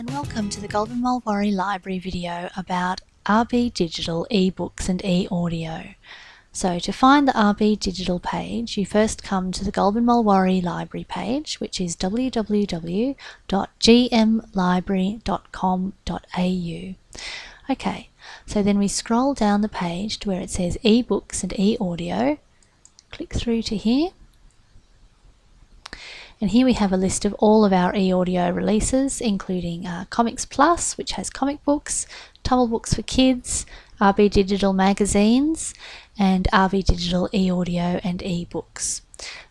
and welcome to the Goulburn Mulwaree Library video about RBDigital eBooks and eAudio. So to find the RBDigital page, you first come to the Goulburn Mulwaree Library page, which is www.gmlibrary.com.au. Okay, so then we scroll down the page to where it says eBooks and eAudio. Click through to here. And here we have a list of all of our eAudio releases, including Comics Plus, which has comic books, Tumble Books for Kids, RBDigital magazines, and RBDigital eAudio and eBooks.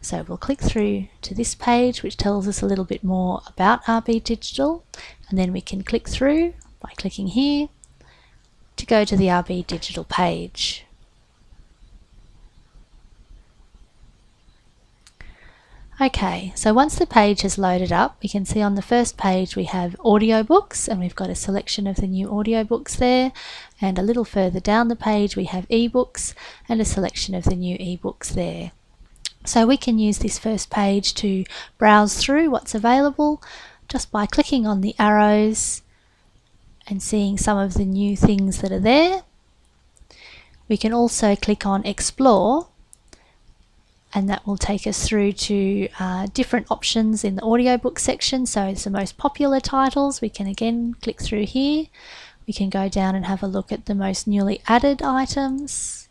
So we'll click through to this page, which tells us a little bit more about RBDigital, and then we can click through by clicking here to go to the RBDigital page. Okay, so once the page has loaded up, we can see on the first page we have audiobooks, and we've got a selection of the new audiobooks there, and a little further down the page we have ebooks and a selection of the new ebooks there. So we can use this first page to browse through what's available just by clicking on the arrows and seeing some of the new things that are there. We can also click on Explore, and that will take us through to different options in the audiobook section. So it's the most popular titles. We can again click through here. We can go down and have a look at the most newly added items.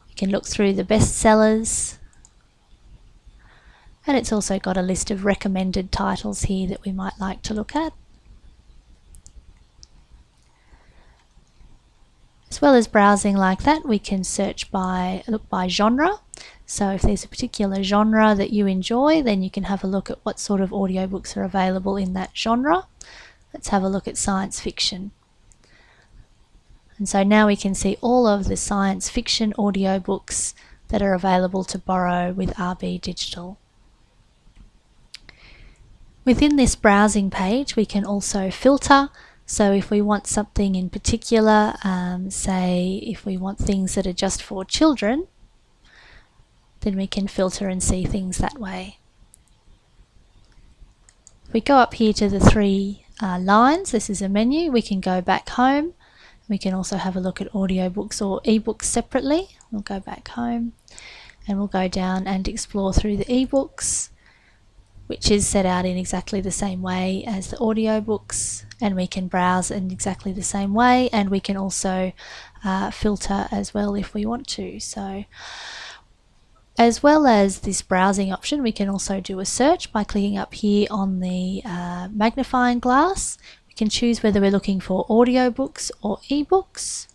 We can look through the bestsellers. And it's also got a list of recommended titles here that we might like to look at. As well as browsing like that, we can search by genre. So if there's a particular genre that you enjoy, then you can have a look at what sort of audiobooks are available in that genre. Let's have a look at science fiction. And so now we can see all of the science fiction audiobooks that are available to borrow with RBDigital. Within this browsing page, we can also filter. So if we want something in particular, say if we want things that are just for children, then we can filter and see things that way. If we go up here to the three lines, this is a menu, we can go back home. We can also have a look at audiobooks or ebooks separately. We'll go back home and we'll go down and explore through the ebooks, which is set out in exactly the same way as the audiobooks, and we can browse in exactly the same way, and we can also filter as well if we want to. So as well as this browsing option, we can also do a search by clicking up here on the magnifying glass. We can choose whether we're looking for audiobooks or ebooks,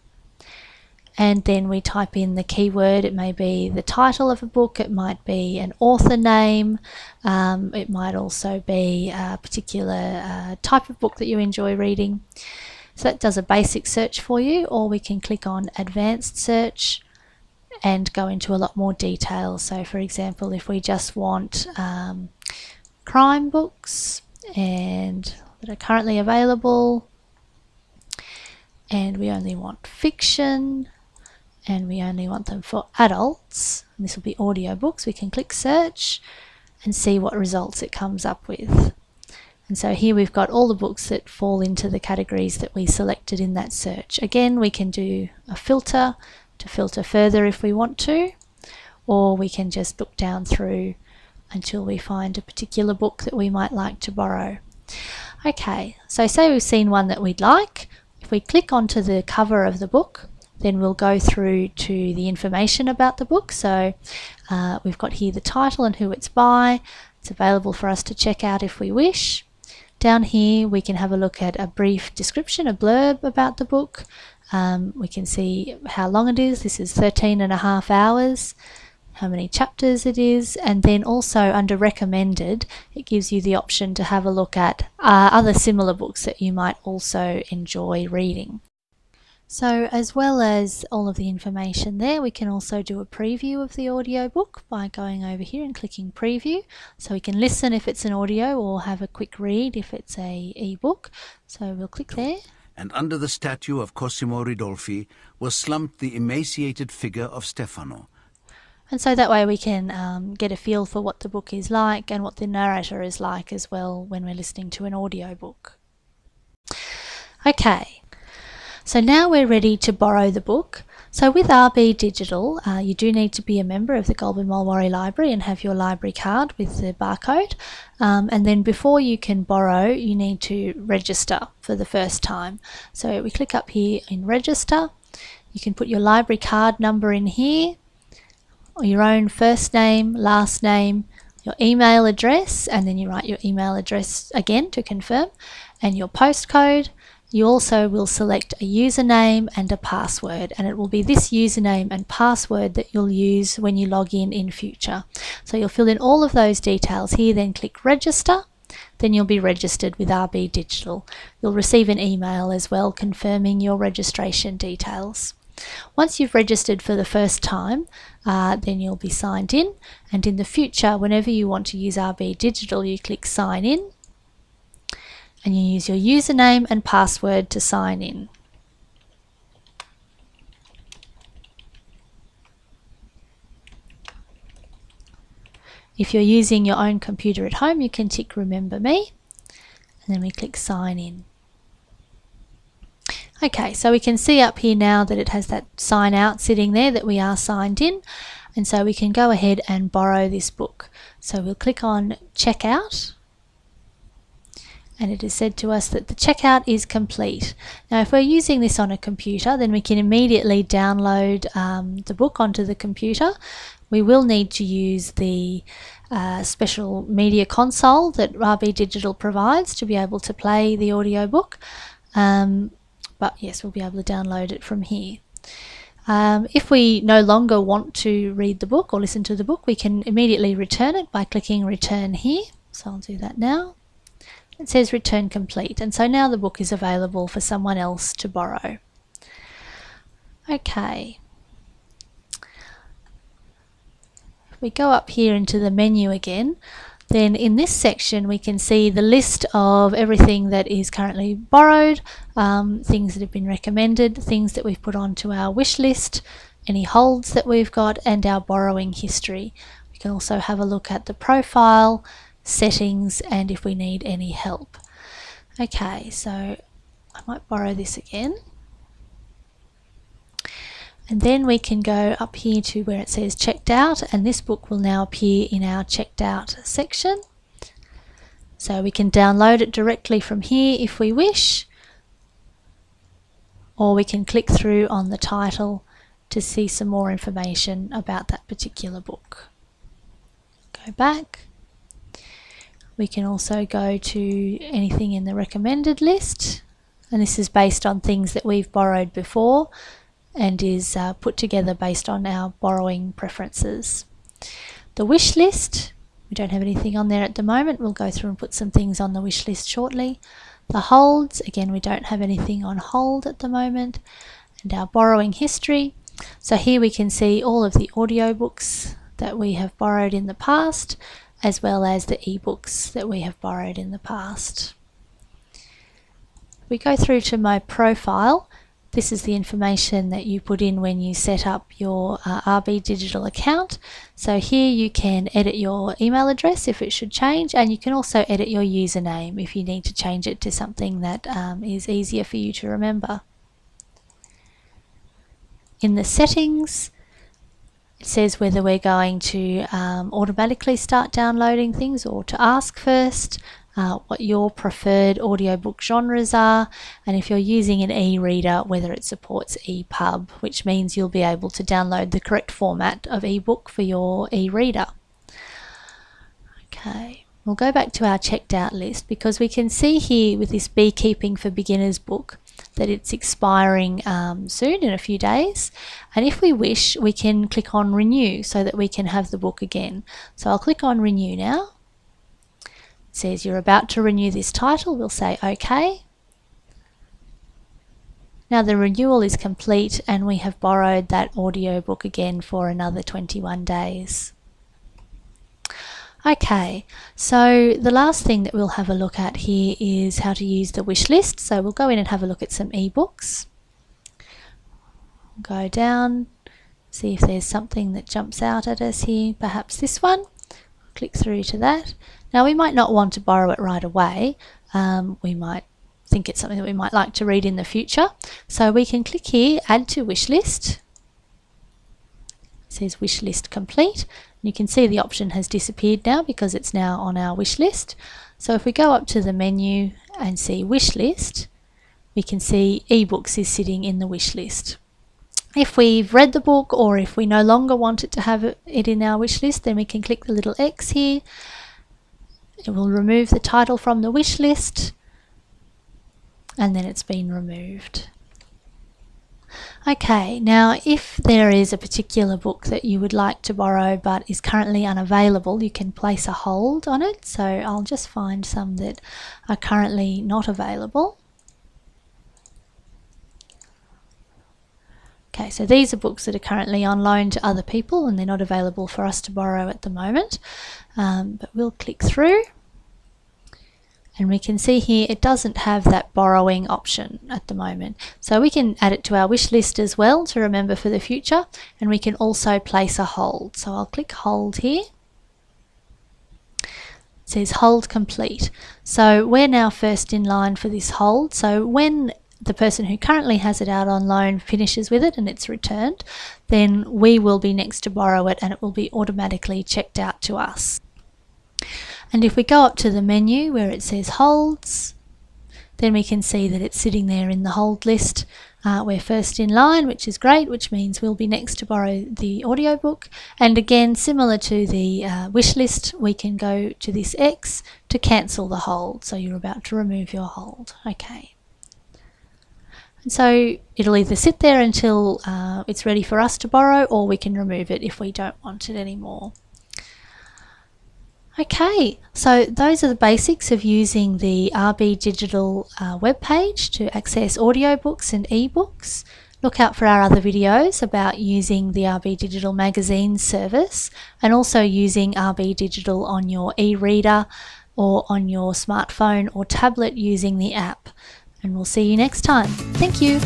and then we type in the keyword. It may be the title of a book, it might be an author name, it might also be a particular type of book that you enjoy reading. So that does a basic search for you, or we can click on advanced search and go into a lot more detail. So for example, if we just want crime books and that are currently available, and we only want fiction, and we only want them for adults, and this will be audiobooks, we can click search and see what results it comes up with. And so here we've got all the books that fall into the categories that we selected in that search. Again, we can do a filter to filter further if we want to, or we can just look down through until we find a particular book that we might like to borrow. Okay, so say we've seen one that we'd like. If we click onto the cover of the book, then we'll go through to the information about the book. So we've got here the title and who it's by. It's available for us to check out if we wish. Down here we can have a look at a brief description, a blurb about the book. We can see how long it is. This is 13.5 hours, how many chapters it is, and then also under recommended it gives you the option to have a look at other similar books that you might also enjoy reading. So as well as all of the information there, we can also do a preview of the audiobook by going over here and clicking preview. So we can listen if it's an audio or have a quick read if it's a ebook. So we'll click there. And under the statue of Cosimo Ridolfi was slumped the emaciated figure of Stefano. And so that way we can get a feel for what the book is like and what the narrator is like as well when we're listening to an audiobook. Okay, so now we're ready to borrow the book. So with RBDigital, you do need to be a member of the Goulburn Mulwaree Library and have your library card with the barcode. And then before you can borrow, you need to register for the first time. So we click up here in register. You can put your library card number in here, or your own first name, last name, your email address, and then you write your email address again to confirm, and your postcode. You also will select a username and a password, and it will be this username and password that you'll use when you log in future. So you'll fill in all of those details here, then click register, then you'll be registered with RBDigital. You'll receive an email as well confirming your registration details. Once you've registered for the first time, then you'll be signed in, and in the future, whenever you want to use RBDigital, you click sign in, and you use your username and password to sign in. If you're using your own computer at home, you can tick remember me, and then we click sign in. Okay, so we can see up here now that it has that sign out sitting there that we are signed in, and so we can go ahead and borrow this book. So we'll click on checkout, and it has said to us that the checkout is complete. Now if we're using this on a computer, then we can immediately download the book onto the computer. We will need to use the special media console that RBDigital provides to be able to play the audiobook. But yes, we'll be able to download it from here. If we no longer want to read the book or listen to the book, we can immediately return it by clicking return here. So I'll do that now. It says return complete, and so now the book is available for someone else to borrow. Okay. If we go up here into the menu again, then in this section we can see the list of everything that is currently borrowed, things that have been recommended, things that we've put onto our wish list, any holds that we've got, and our borrowing history. We can also have a look at the profile, settings, and if we need any help. Okay, so I might borrow this again. And then we can go up here to where it says checked out, and this book will now appear in our checked out section. So we can download it directly from here if we wish, or we can click through on the title to see some more information about that particular book. Go back. We can also go to anything in the recommended list, and this is based on things that we've borrowed before and is put together based on our borrowing preferences. The wish list, we don't have anything on there at the moment. We'll go through and put some things on the wish list shortly. The holds, again, we don't have anything on hold at the moment. And our borrowing history. So here we can see all of the audiobooks that we have borrowed in the past, as well as the ebooks that we have borrowed in the past. We go through to my profile. This is the information that you put in when you set up your RBDigital account. So here you can edit your email address if it should change, and you can also edit your username if you need to change it to something that is easier for you to remember. In the settings, it says whether we're going to automatically start downloading things or to ask first, what your preferred audiobook genres are, and if you're using an e-reader, whether it supports EPUB, which means you'll be able to download the correct format of ebook for your e-reader. Okay, we'll go back to our checked out list because we can see here with this Beekeeping for Beginners book that it's expiring soon in a few days, and if we wish we can click on renew so that we can have the book again. So I'll click on renew now. It says you're about to renew this title. We'll say OK. Now the renewal is complete and we have borrowed that audiobook again for another 21 days. Okay, so the last thing that we'll have a look at here is how to use the wish list. So we'll go in and have a look at some ebooks. Go down, See if there's something that jumps out at us here, perhaps this one. Click through to that. Now we might not want to borrow it right away. We might think it's something that we might like to read in the future. So we can click here, add to wish list. It says wish list complete. You can see the option has disappeared now because it's now on our wish list. So if we go up to the menu and see wish list, we can see eBooks is sitting in the wish list. If we've read the book, or if we no longer want it to have it in our wish list, then we can click the little X here. It will remove the title from the wish list, and then it's been removed. Okay, now if there is a particular book that you would like to borrow but is currently unavailable, you can place a hold on it. So I'll just find some that are currently not available. Okay, so these are books that are currently on loan to other people and they're not available for us to borrow at the moment. But we'll click through and we can see here it doesn't have that borrowing option at the moment. So we can add it to our wish list as well to remember for the future, and we can also place a hold. So I'll click hold here. It says hold complete. So we're now first in line for this hold. So when the person who currently has it out on loan finishes with it and it's returned, then we will be next to borrow it and it will be automatically checked out to us. And if we go up to the menu where it says holds, then we can see that it's sitting there in the hold list. We're first in line, which is great, which means we'll be next to borrow the audiobook. And again, similar to the wish list, we can go to this X to cancel the hold. So you're about to remove your hold. Okay. So it'll either sit there until it's ready for us to borrow, or we can remove it if we don't want it anymore. Okay, so those are the basics of using the RBDigital webpage to access audiobooks and ebooks. Look out for our other videos about using the RBDigital magazine service and also using RBDigital on your e-reader or on your smartphone or tablet using the app. And we'll see you next time. Thank you.